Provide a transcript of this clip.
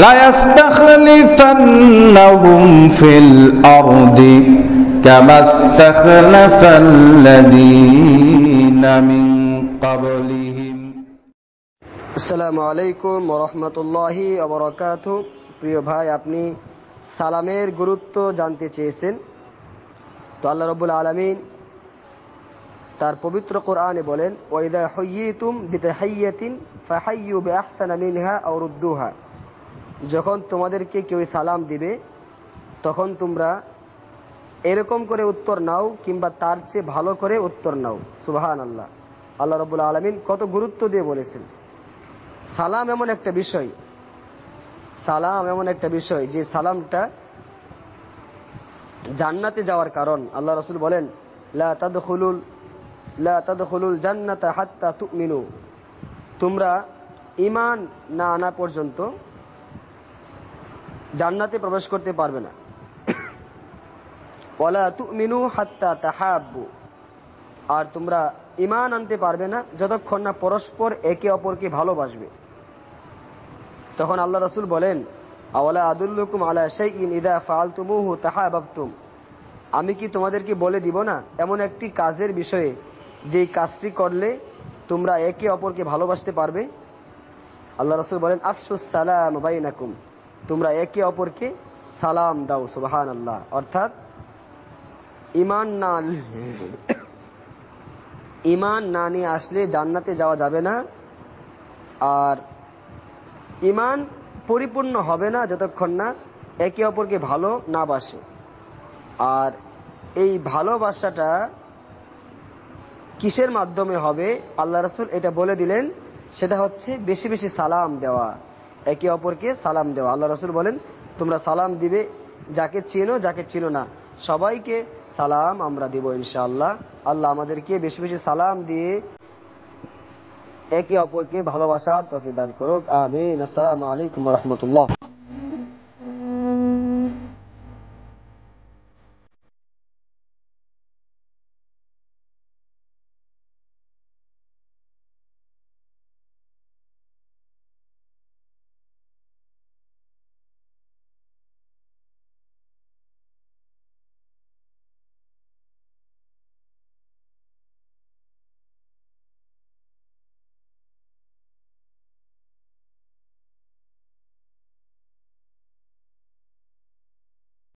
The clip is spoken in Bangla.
লায়াস্তাখলিফান্নাহুম ফিল আরদি কামা ইস্তাখলাফাল্লাযীনা মিন ক্বাবলিহিম। আসসালামু আলাইকুম ওয়া রাহমাতুল্লাহি ওয়া বারাকাতুহু। প্রিয় ভাই, আপনি সালামের গুরুত্ব জানতে চেয়েছেন। তো আল্লাহ রাব্বুল আলামিন তার পবিত্র কোরআনে বলেন, ওয়া ইযা হুয়্যিতুম বিতাহিয়্যাতিন ফাহাইয়্যু বিআহসানা মিনহা আও রুদ্দুহা। যখন তোমাদেরকে কেউ সালাম দিবে তখন তোমরা এরকম করে উত্তর নাও কিংবা তার চেয়ে ভালো করে উত্তর নাও। সুবহানাল্লাহ। আল্লাহ রাব্বুল আলামিন কত গুরুত্ব দিয়ে বলেছেন। সালাম এমন একটা বিষয় যে সালামটা জান্নাতে যাওয়ার কারণ। আল্লাহ রাসূল বলেন, লা তাদখুলুল জান্নাতা হাত্তা তুমিনু। তোমরা ঈমান না আনা পর্যন্ত জান্নাতে প্রবেশ করতে পারবে না। ওয়ালা তুমিনু হাত্তা তাহাব্বু। আর তোমরা ঈমান আনতে পারবে না যতক্ষণ না পরস্পর একে অপরকে ভালোবাসবে। তখন আল্লাহ রাসূল বলেন, আওয়ালা আদুল্লুকুম আলা শাইইন ইযা ফাআলতুমুহু তাহাব্বাতুম। আমি কি তোমাদেরকে বলে দিব না এমন একটি কাজের বিষয়ে যে কাজটি করলে তোমরা একে অপরকে ভালোবাসতে পারবে? আল্লাহ রাসূল বলেন, আফশুস সালাম বাইনাকুম। তোমরা একে অপরকে সালাম দাও। সুবহানাল্লাহ। অর্থাৎ ঈমান না নিয়ে আসলে জান্নাতে যাওয়া যাবে না। আর ঈমান পরিপূর্ণ হবে না যতক্ষণ না একে অপরকে ভালো না বাসে। আর এই ভালোবাসাটা কিসের মাধ্যমে হবে আল্লাহ রাসূল এটা বলে দিলেন, সেটা হচ্ছে বেশি বেশি সালাম দেওয়া, একে অপরকে সালাম দেওয়া। আল্লাহ রাসূল বলেন, তোমরা সালাম দিবে, যাকে চেনো যাকে চিনো না সবাইকে সালাম আমরা দিব ইনশাআল্লাহ। আল্লাহ আমাদেরকে বেশি বেশি সালাম দিয়ে একে অপরকে ভালোবাসার তৌফিক দান করুক। আমিন। আসসালামু আলাইকুম ওয়া রাহমাতুল্লাহ।